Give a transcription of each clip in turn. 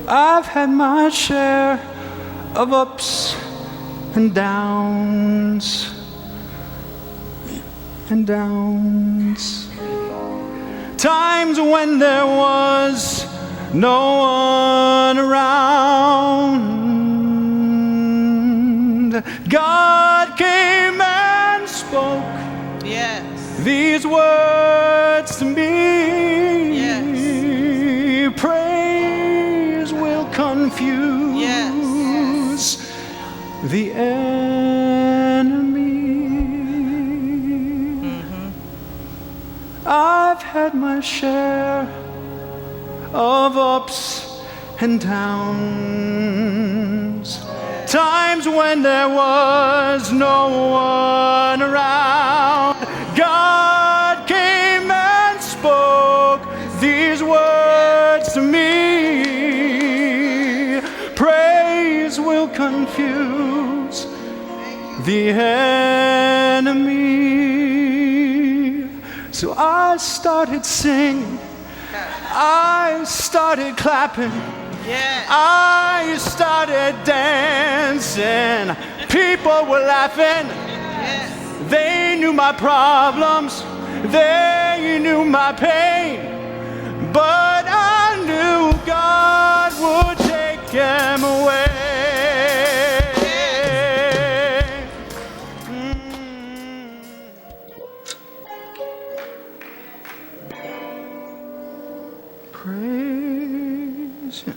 I've had my share of ups and downs and downs. Times when there was no one around. God came and spoke these words to me. Yes. Praise will confuse the enemy. I've had my share of ups and downs. Times when there was no one around. God came and spoke these words to me. Praise will confuse the enemy. So I started singing, I started clapping, I started dancing. People were laughing. They knew my problems, they knew my pain, but I knew God would take them away. Praise Him.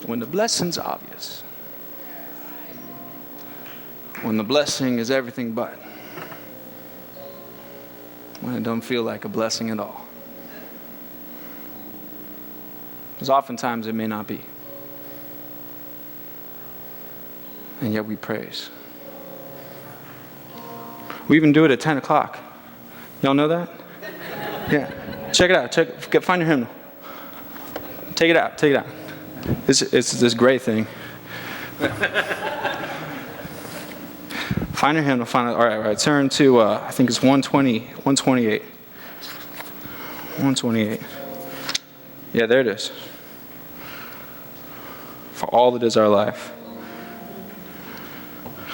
When the blessing's obvious. When the blessing is everything but. When it don't feel like a blessing at all. Because oftentimes it may not be. And yet we praise. We even do it at 10 o'clock. Y'all know that? Yeah. Check it out. Find your hymnal. Take it out. It's this great thing. Find your hymnal. All right. Turn to, I think it's 128. 128. Yeah, there it is. For all that is our life.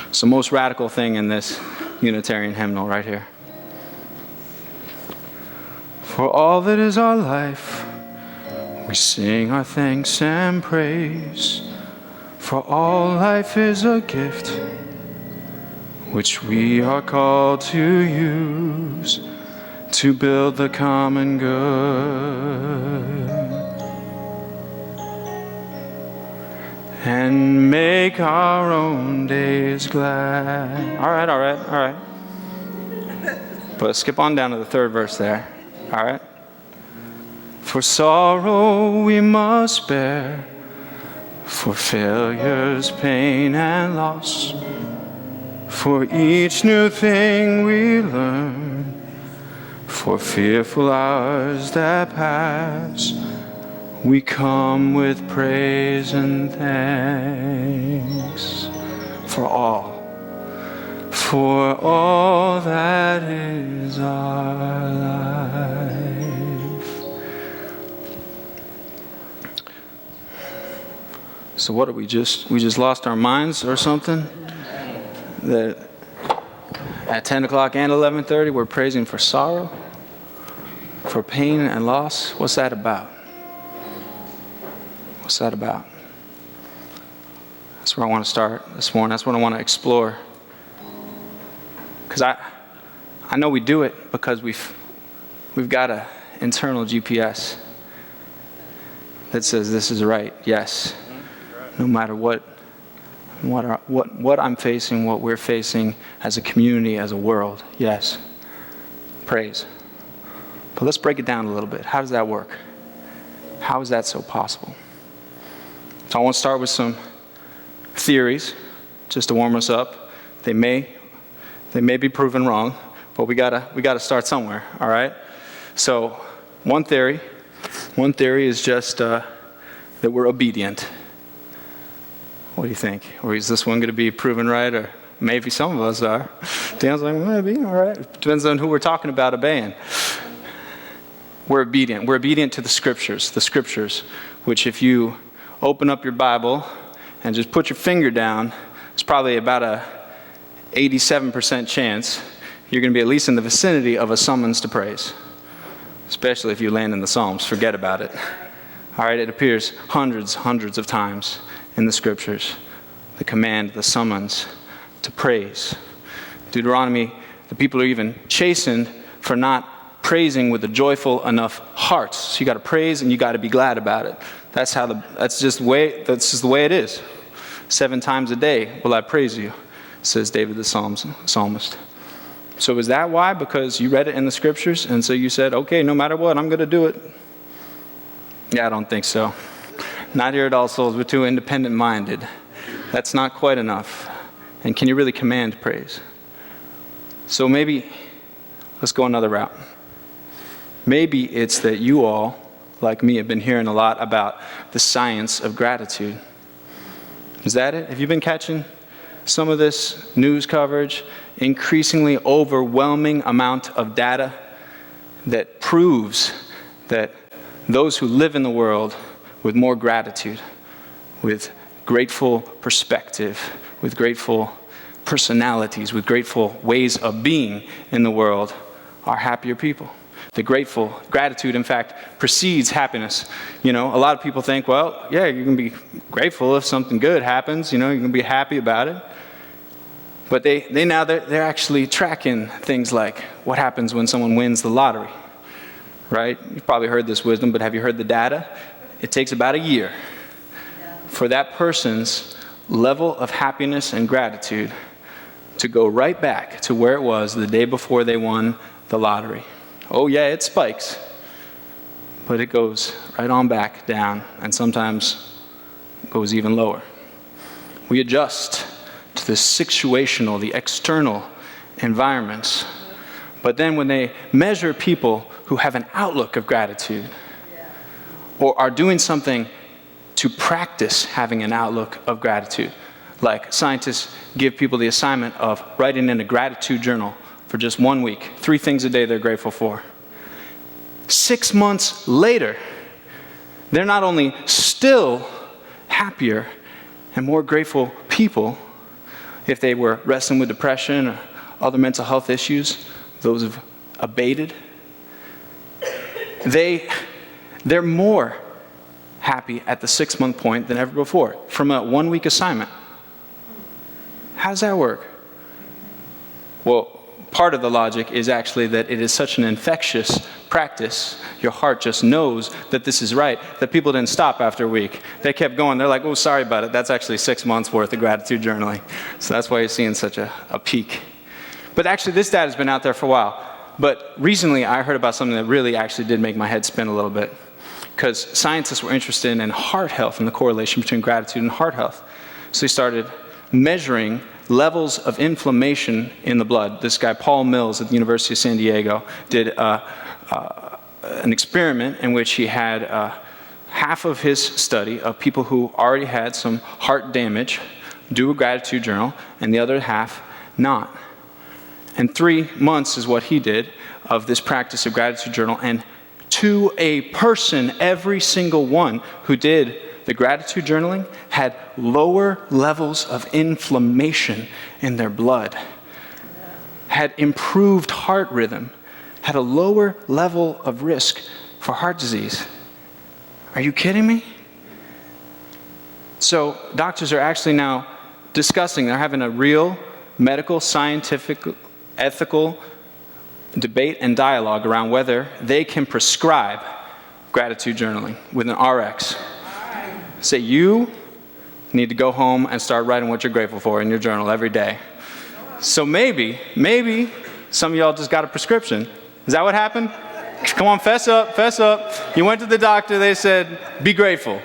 It's the most radical thing in this Unitarian hymnal right here. For all that is our life, we sing our thanks and praise. For all life is a gift which we are called to use to build the common good and make our own days glad. All right. But skip on down to the third verse there. All right. For sorrow we must bear, for failures, pain, and loss. For each new thing we learn, for fearful hours that pass, we come with praise and thanks for all that is our life. So what did we just lost our minds or something? That at 10 o'clock and 11:30 we're praising for sorrow, for pain and loss. What's that about? What's that about? That's where I want to start this morning. That's what I want to explore. Because I know we do it because we've got an internal GPS that says this is right. Yes, no matter what I'm facing, what we're facing as a community, as a world. Yes, praise. But let's break it down a little bit. How does that work? How is that so possible? So I want to start with some theories, just to warm us up. They may be proven wrong, but we gotta start somewhere. All right. So one theory is just that we're obedient. What do you think? Or is this one going to be proven right? Or maybe some of us are. Dan's like, maybe. All right. Depends on who we're talking about obeying. we're obedient. We're obedient to the scriptures, which if you open up your Bible and just put your finger down, it's probably about a 87% chance you're going to be at least in the vicinity of a summons to praise. Especially if you land in the Psalms, forget about it. All right, it appears hundreds of times in the scriptures. The command, the summons to praise. Deuteronomy, the people are even chastened for not praising with a joyful enough heart. So you got to praise and you got to be glad about it. That's just the way it is. 7 times a day will I praise you, says David the psalmist. So is that why? Because you read it in the scriptures and so you said, okay, no matter what, I'm going to do it? Yeah, I don't think so. Not here at All Souls. We're too independent-minded. That's not quite enough. And can you really command praise? So maybe, let's go another route. Maybe it's that you all, like me, have been hearing a lot about the science of gratitude. Is that it? Have you been catching some of this news coverage? Increasingly overwhelming amount of data that proves that those who live in the world with more gratitude, with grateful perspective, with grateful personalities, with grateful ways of being in the world are happier people. The gratitude, in fact, precedes happiness. You know, a lot of people think, well, yeah, you can be grateful if something good happens, you know, you can be happy about it. But they're actually tracking things like what happens when someone wins the lottery, right? You've probably heard this wisdom, but have you heard the data? It takes about a year for that person's level of happiness and gratitude to go right back to where it was the day before they won the lottery. Oh yeah, it spikes, but it goes right on back down, and sometimes goes even lower. We adjust to the situational, the external environments, but then when they measure people who have an outlook of gratitude, or are doing something to practice having an outlook of gratitude, like scientists give people the assignment of writing in a gratitude journal for just 1 week, 3 things a day they're grateful for. 6 months later, they're not only still happier and more grateful people, if they were wrestling with depression or other mental health issues, those have abated, they're more happy at the 6-month point than ever before from a 1-week assignment. How does that work? Well, part of the logic is actually that it is such an infectious practice. Your heart just knows that this is right, that people didn't stop after a week. They kept going. They're like, oh, sorry about it. That's actually 6 months worth of gratitude journaling. So that's why you're seeing such a peak. But actually, this data has been out there for a while. But recently, I heard about something that really actually did make my head spin a little bit. Because scientists were interested in heart health and the correlation between gratitude and heart health. So they started measuring levels of inflammation in the blood. This guy, Paul Mills at the University of San Diego, did an experiment in which he had half of his study of people who already had some heart damage do a gratitude journal, and the other half not. And 3 months is what he did of this practice of gratitude journal, and to a person, every single one who did the gratitude journaling had lower levels of inflammation in their blood, had improved heart rhythm, had a lower level of risk for heart disease. Are you kidding me? So doctors are actually now discussing, they're having a real medical, scientific, ethical debate and dialogue around whether they can prescribe gratitude journaling with an RX. Say, you need to go home and start writing what you're grateful for in your journal every day. So maybe some of y'all just got a prescription. Is that what happened? Come on, fess up. You went to the doctor, they said, be grateful.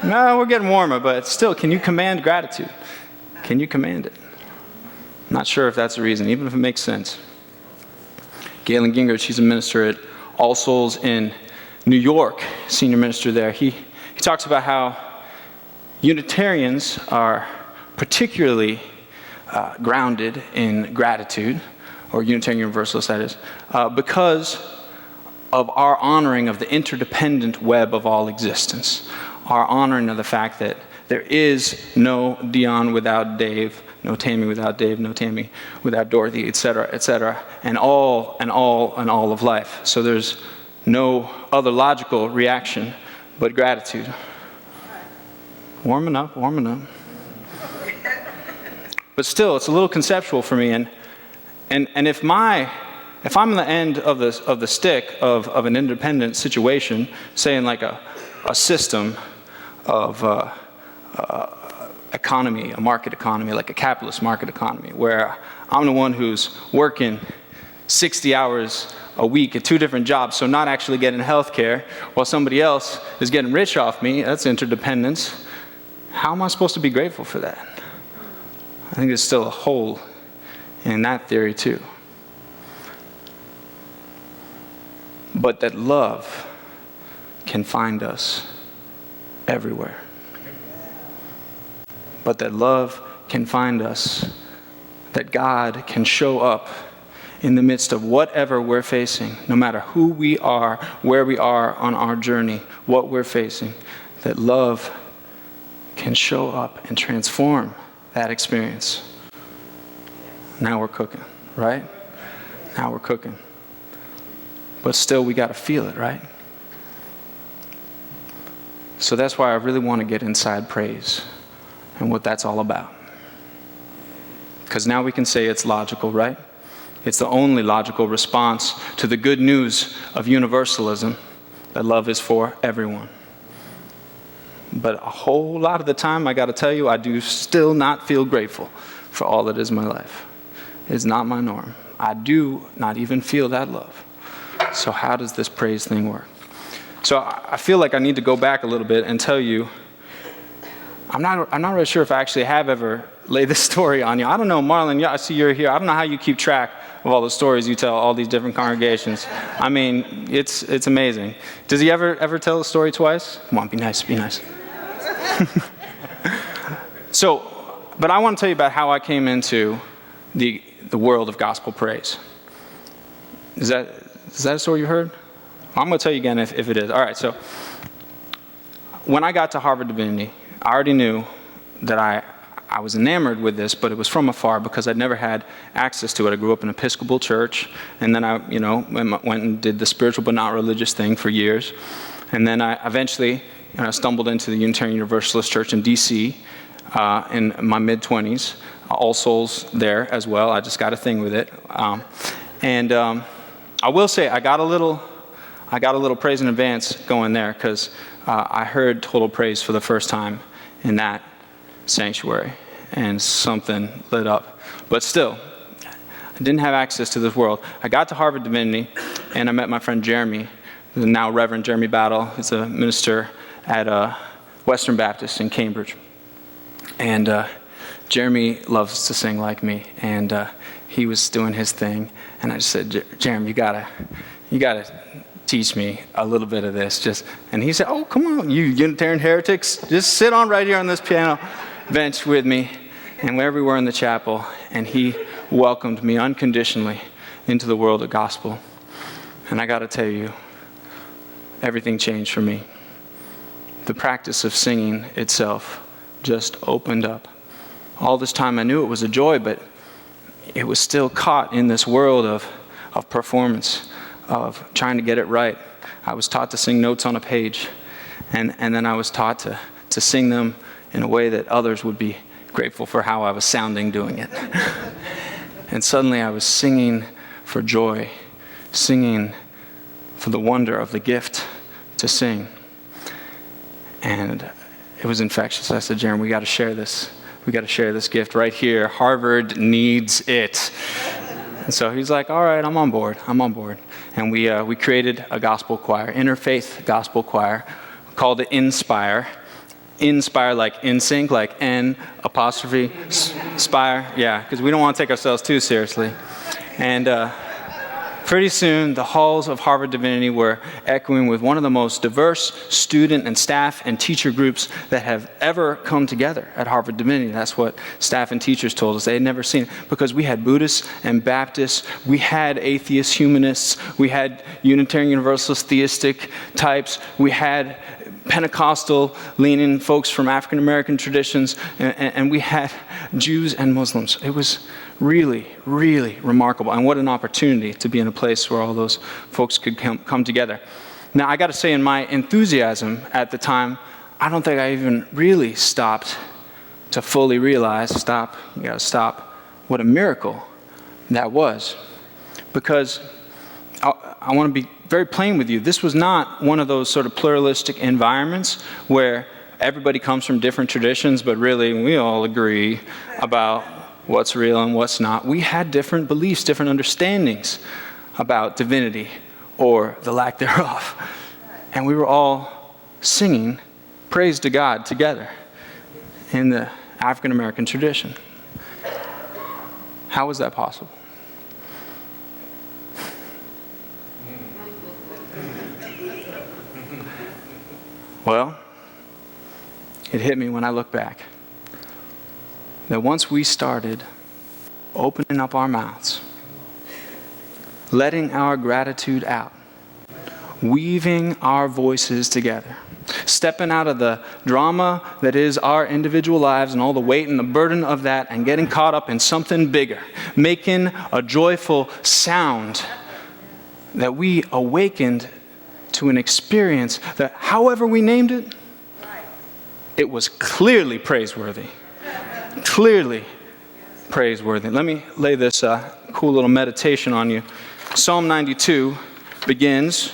No, we're getting warmer, but still, can you command gratitude? Can you command it? I'm not sure if that's the reason, even if it makes sense. Galen Gingrich, she's a minister at All Souls in New York, senior minister there. He talks about how Unitarians are particularly grounded in gratitude, or Unitarian Universalists, that is, because of our honoring of the interdependent web of all existence, our honoring of the fact that there is no Dion without Dave, no Tammy without Dave, no Tammy without Dorothy, etc., and all of life. So there's no other logical reaction but gratitude. Warming up. But still, it's a little conceptual for me, and if I'm on the end of the stick of an independent situation, say in like a system of economy, a market economy, like a capitalist market economy, where I'm the one who's working 60 hours a week at 2 different jobs, so not actually getting health care, while somebody else is getting rich off me. That's interdependence. How am I supposed to be grateful for that? I think there's still a hole in that theory too. But that love can find us everywhere. But that love can find us, that God can show up in the midst of whatever we're facing, no matter who we are, where we are on our journey, what we're facing, that love can show up and transform that experience. Now we're cooking, right? Now we're cooking. But still, we got to feel it, right? So that's why I really want to get inside praise and what that's all about. Because now we can say it's logical, right? It's the only logical response to the good news of universalism, that love is for everyone. But a whole lot of the time, I got to tell you, I do still not feel grateful for all that is my life. It's not my norm. I do not even feel that love. So how does this praise thing work? So I feel like I need to go back a little bit and tell you, I'm not really sure if I actually have ever laid this story on you. I don't know, Marlon, I see you're here. I don't know how you keep track of all the stories you tell all these different congregations. I mean, it's amazing. Does he ever tell the story twice? Come on, be nice. But I want to tell you about how I came into the world of gospel praise. Is that a story you heard? I'm going to tell you again if it is. All right, so when I got to Harvard Divinity, I already knew that I was enamored with this, but it was from afar because I'd never had access to it. I grew up in an Episcopal church, and then I went and did the spiritual but not religious thing for years. And then I eventually stumbled into the Unitarian Universalist Church in D.C. In my mid-20s. All Souls there as well. I just got a thing with it. I will say I got a little praise in advance going there because I heard total praise for the first time in that sanctuary, and something lit up. But still, I didn't have access to this world. I got to Harvard Divinity, and I met my friend Jeremy, now Reverend Jeremy Battle. He's a minister at Western Baptist in Cambridge. And Jeremy loves to sing like me, and he was doing his thing, and I just said, Jeremy, you gotta teach me a little bit of this. And he said, oh, come on, you Unitarian heretics, just sit on right here on this piano bench with me. And wherever we were in the chapel, and he welcomed me unconditionally into the world of gospel. And I gotta tell you, everything changed for me. The practice of singing itself just opened up. All this time I knew it was a joy, but it was still caught in this world of performance, of trying to get it right. I was taught to sing notes on a page, and then I was taught to sing them in a way that others would be grateful for how I was sounding doing it. And suddenly I was singing for joy, singing for the wonder of the gift to sing. And it was infectious. I said, Jeremy, we got to share this. We got to share this gift right here. Harvard needs it. And so he's like, all right, I'm on board. And we created a gospel choir, interfaith gospel choir, called it Inspire. Inspire like in sync, like N apostrophe spire. Yeah, because we don't want to take ourselves too seriously. And Pretty soon, the halls of Harvard Divinity were echoing with one of the most diverse student and staff and teacher groups that have ever come together at Harvard Divinity. That's what staff and teachers told us. They had never seen it, because we had Buddhists and Baptists, we had atheist humanists, we had Unitarian Universalist theistic types, we had Pentecostal leaning folks from African American traditions, and we had Jews and Muslims. It was really, really remarkable. And what an opportunity to be in a place where all those folks could come together. Now, I got to say, in my enthusiasm at the time, I don't think I even really stopped to fully realize, you got to stop, what a miracle that was. Because I want to be very plain with you. This was not one of those sort of pluralistic environments where everybody comes from different traditions, but really we all agree about what's real and what's not. We had different beliefs, different understandings about divinity or the lack thereof. And we were all singing praise to God together in the African American tradition. How was that possible? Well, it hit me when I look back that once we started opening up our mouths, letting our gratitude out, weaving our voices together, stepping out of the drama that is our individual lives and all the weight and the burden of that, and getting caught up in something bigger, making a joyful sound, that we awakened to an experience that, however we named it, it was clearly praiseworthy. Clearly praiseworthy. Let me lay this cool little meditation on you. Psalm 92 begins,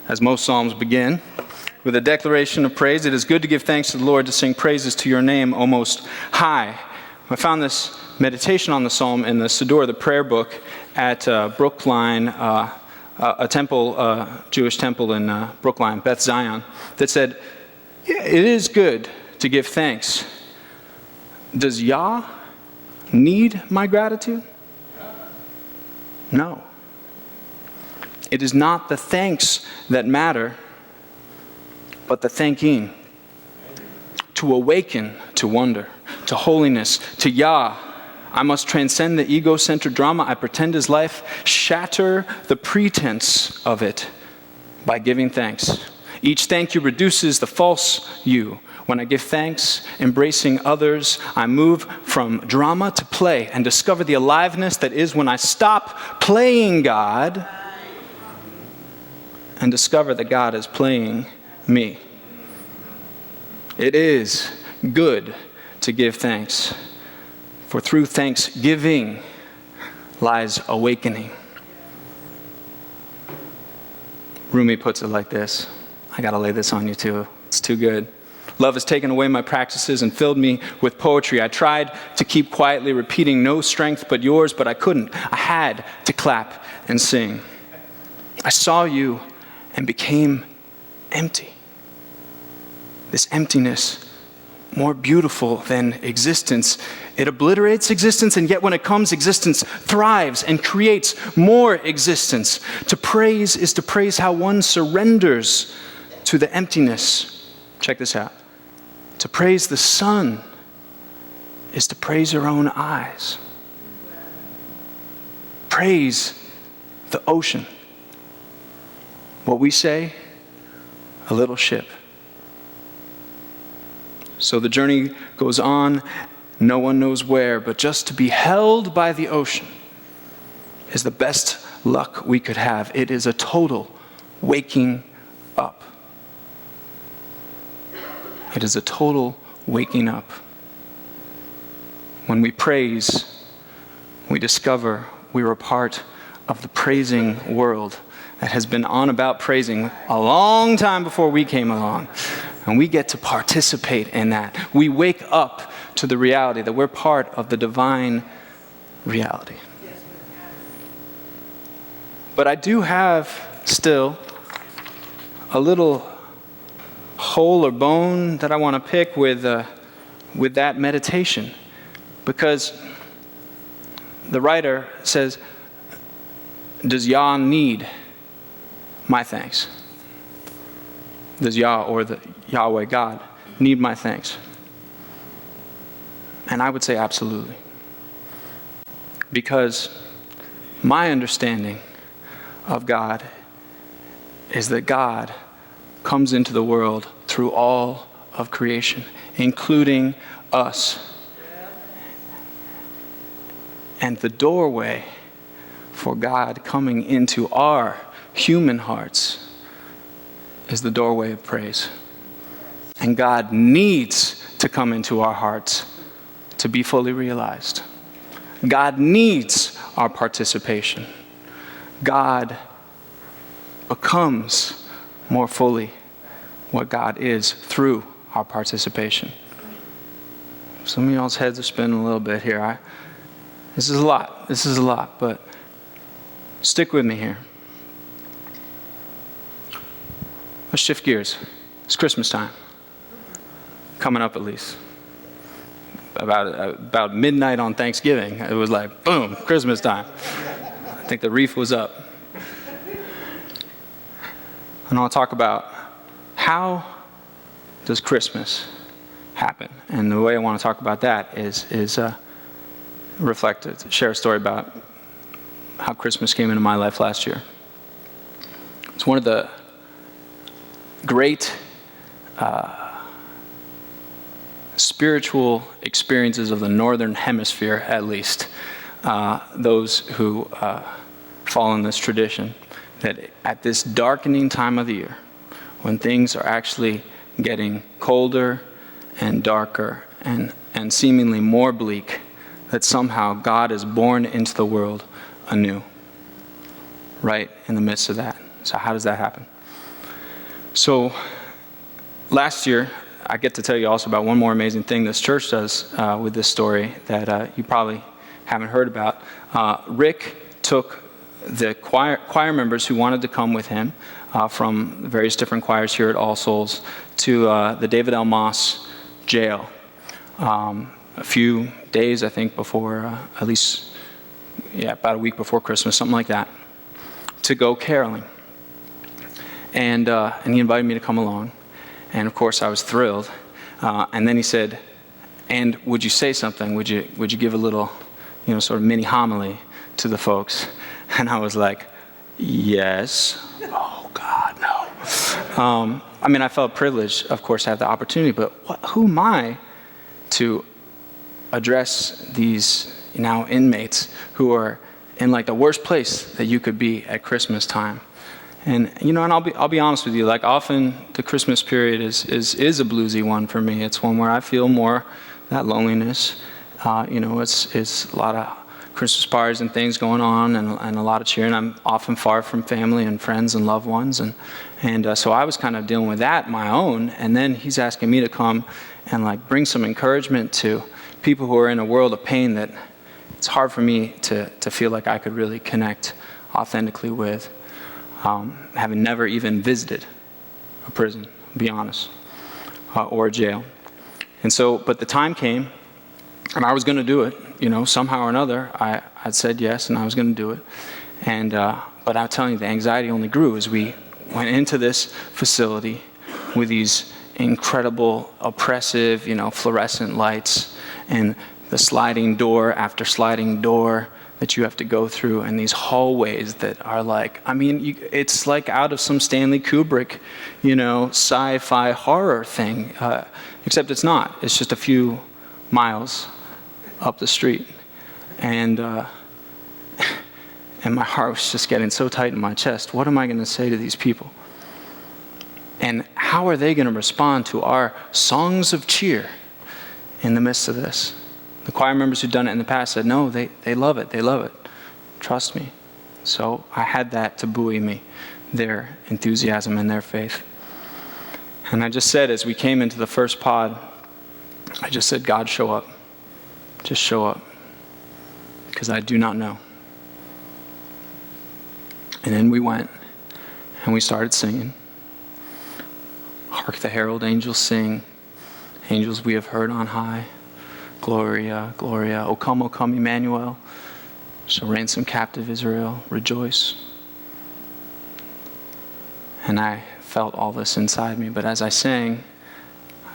as most psalms begin, with a declaration of praise. It is good to give thanks to the Lord, to sing praises to your name, O Most High. I found this meditation on the psalm in the Siddur, the prayer book, at Brookline, a temple, Jewish temple in Brookline, Beth Zion, that said, yeah, it is good to give thanks. Does Yah need my gratitude? No. It is not the thanks that matter, but the thanking. To awaken to wonder, to holiness, to Yah, I must transcend the ego-centered drama I pretend is life, shatter the pretense of it by giving thanks. Each thank you reduces the false you. When I give thanks, embracing others, I move from drama to play and discover the aliveness that is when I stop playing God and discover that God is playing me. It is good to give thanks, for through thanksgiving lies awakening. Rumi puts it like this. I gotta lay this on you too. It's too good. Love has taken away my practices and filled me with poetry. I tried to keep quietly repeating no strength but yours, but I couldn't. I had to clap and sing. I saw you and became empty. This emptiness, more beautiful than existence. It obliterates existence, and yet when it comes, existence thrives and creates more existence. To praise is to praise how one surrenders to the emptiness. Check this out. To praise the sun is to praise your own eyes. Praise the ocean. What we say, a little ship. So the journey goes on, no one knows where, but just to be held by the ocean is the best luck we could have. It is a total waking up. It is a total waking up. When we praise, we discover we are a part of the praising world that has been on about praising a long time before we came along. And we get to participate in that. We wake up to the reality that we're part of the divine reality. But I do have still a little hole or bone that I want to pick with that meditation, because the writer says, does Yah need my thanks? Does Yah or the Yahweh God need my thanks? And I would say absolutely. Because my understanding of God is that God comes into the world through all of creation, including us. And the doorway for God coming into our human hearts is the doorway of praise. And God needs to come into our hearts to be fully realized. God needs our participation. God becomes more fully what God is through our participation. Some of y'all's heads are spinning a little bit here. This is a lot, but stick with me here. Let's shift gears. It's Christmas time. Coming up at least. About midnight on Thanksgiving, it was like, boom, Christmas time. I think the wreath was up. And I'll talk about how does Christmas happen. And the way I want to talk about that is share a story about how Christmas came into my life last year. It's one of the great spiritual experiences of the northern hemisphere, at least, those who fall in this tradition, that at this darkening time of the year, when things are actually getting colder and darker and seemingly more bleak, that somehow God is born into the world anew, right in the midst of that. So how does that happen? So last year, I get to tell you also about one more amazing thing this church does with this story that you probably haven't heard about. Rick took the choir members who wanted to come with him from various different choirs here at All Souls to the David L. Moss jail a few days, I think, before, about a week before Christmas, something like that, to go caroling. And he invited me to come along. And of course, I was thrilled. And then he said, "And would you say something? Would you give a little, sort of mini homily to the folks?" And I was like, "Yes." Oh God, no. I felt privileged, of course, to have the opportunity. But who am I to address these now inmates who are in like the worst place that you could be at Christmas time? And and I'll be honest with you, like often the Christmas period is a bluesy one for me. It's one where I feel more that loneliness. It's a lot of Christmas parties and things going on and a lot of cheering. I'm often far from family and friends and loved ones. And so I was kind of dealing with that my own. And then he's asking me to come and like bring some encouragement to people who are in a world of pain that it's hard for me to feel like I could really connect authentically with. Having never even visited a prison, to be honest, or a jail. And so, but the time came, and I was going to do it, somehow or another. I'd said yes, and I was going to do it. And but I'm telling you, the anxiety only grew as we went into this facility with these incredible, oppressive, fluorescent lights, and the sliding door after sliding door that you have to go through, and these hallways that are like, it's like out of some Stanley Kubrick, sci-fi horror thing, except it's not. It's just a few miles up the street. And my heart was just getting so tight in my chest. What am I going to say to these people? And how are they going to respond to our songs of cheer in the midst of this? The choir members who'd done it in the past said, no, they love it. They love it. Trust me. So I had that to buoy me, their enthusiasm and their faith. And I just said, as we came into the first pod, I just said, God, show up. Just show up. Because I do not know. And then we went, and we started singing. Hark the herald angels sing. Angels we have heard on high. Gloria, Gloria, O come, Emmanuel. shall ransom captive Israel, rejoice. And I felt all this inside me, but as I sang,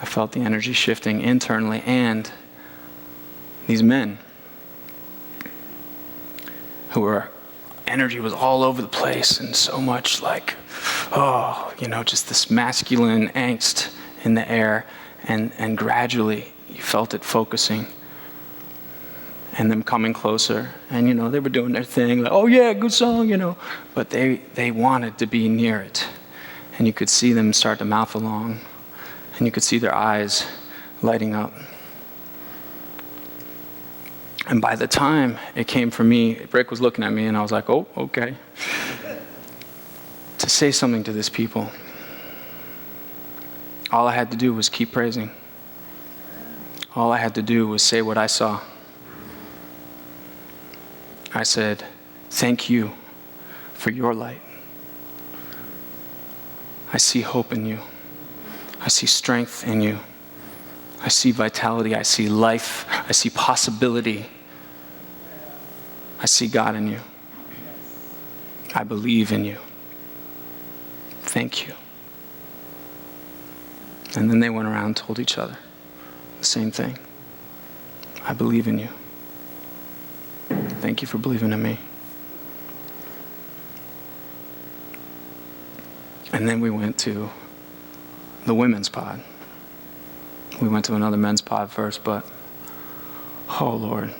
I felt the energy shifting internally, and these men who were, energy was all over the place, and so much like, just this masculine angst in the air, and gradually you felt it focusing and them coming closer, and they were doing their thing, like, oh yeah, good song, but they wanted to be near it, and you could see them start to mouth along, and you could see their eyes lighting up. And by the time it came for me, Rick was looking at me, and I was like, oh, okay, to say something to this people. All I had to do was keep praising. All I had to do was say what I saw. I said, thank you for your light. I see hope in you. I see strength in you. I see vitality. I see life. I see possibility. I see God in you. I believe in you. Thank you. And then they went around and told each other the same thing. I believe in you. Thank you for believing in me. And then we went to the women's pod. We went to another men's pod first, but, oh Lord.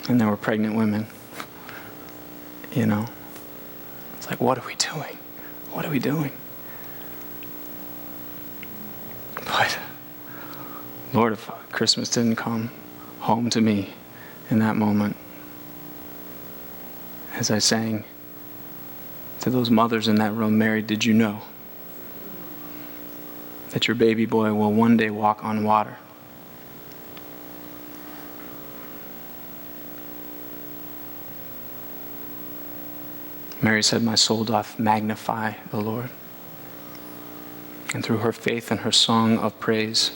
And there were pregnant women. It's like, what are we doing? What are we doing? But, Lord, if Christmas didn't come home to me in that moment, as I sang to those mothers in that room, Mary, did you know that your baby boy will one day walk on water? Mary said, my soul doth magnify the Lord. And through her faith and her song of praise,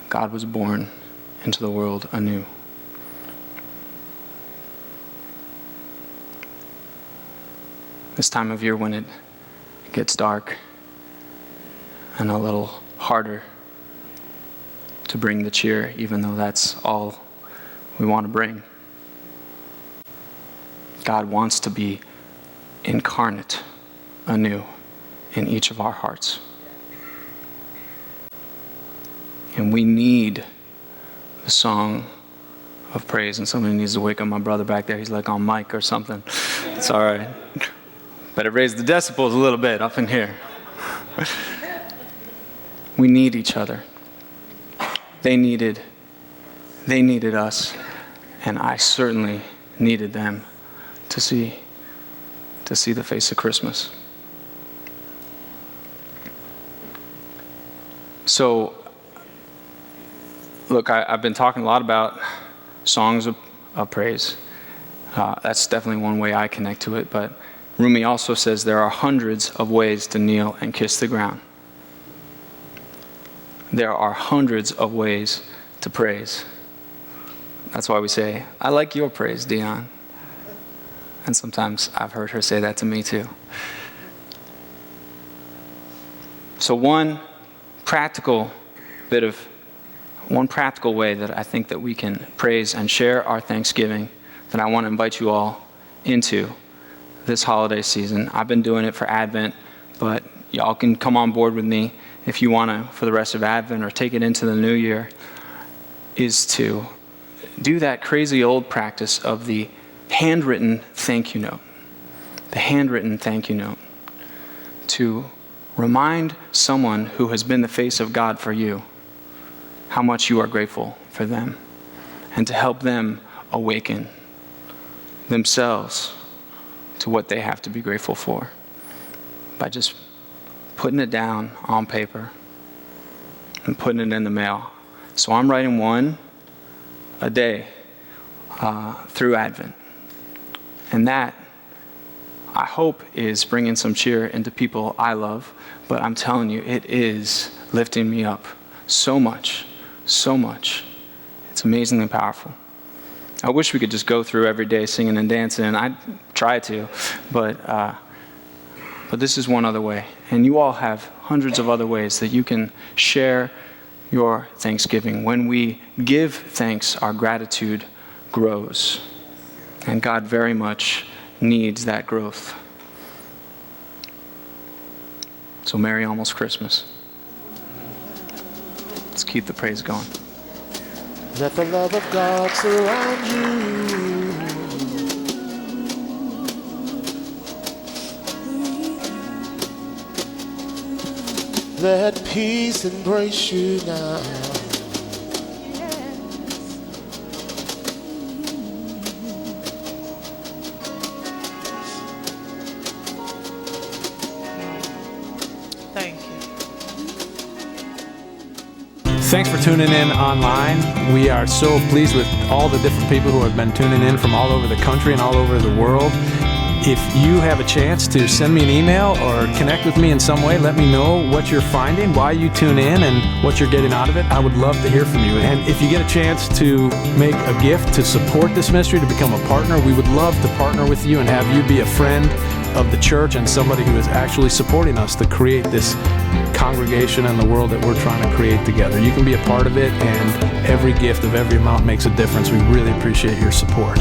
God was born into the world anew. This time of year when it gets dark and a little harder to bring the cheer, even though that's all we want to bring. God wants to be incarnate anew in each of our hearts. And we need the song of praise. And somebody needs to wake up my brother back there. He's like on mic or something. It's all right. Better raise the decibels a little bit up in here. We need each other. They needed us, and I certainly needed them to see the face of Christmas. So, look, I've been talking a lot about songs of praise. That's definitely one way I connect to it, but Rumi also says there are hundreds of ways to kneel and kiss the ground. There are hundreds of ways to praise. That's why we say, I like your praise, Dion. And sometimes I've heard her say that to me too. So one practical way that I think that we can praise and share our Thanksgiving that I want to invite you all into this holiday season. I've been doing it for Advent, but y'all can come on board with me if you want to for the rest of Advent or take it into the new year, is to do that crazy old practice of the handwritten thank you note. The handwritten thank you note. To remind someone who has been the face of God for you how much you are grateful for them, and to help them awaken themselves to what they have to be grateful for by just putting it down on paper and putting it in the mail. So I'm writing one a day through Advent. And that, I hope, is bringing some cheer into people I love. But I'm telling you, it is lifting me up so much, so much. It's amazingly powerful. I wish we could just go through every day singing and dancing, and I'd try to, but this is one other way. And you all have hundreds of other ways that you can share your thanksgiving. When we give thanks, our gratitude grows. And God very much needs that growth. So Merry almost Christmas. Let's keep the praise going. Let the love of God surround you. Let peace embrace you now. Thank you. Thanks for tuning in online. We are so pleased with all the different people who have been tuning in from all over the country and all over the world. If you have a chance to send me an email or connect with me in some way, let me know what you're finding, why you tune in, and what you're getting out of it. I would love to hear from you. And if you get a chance to make a gift to support this ministry, to become a partner, we would love to partner with you and have you be a friend of the church and somebody who is actually supporting us to create this congregation and the world that we're trying to create together. You can be a part of it, and every gift of every amount makes a difference. We really appreciate your support.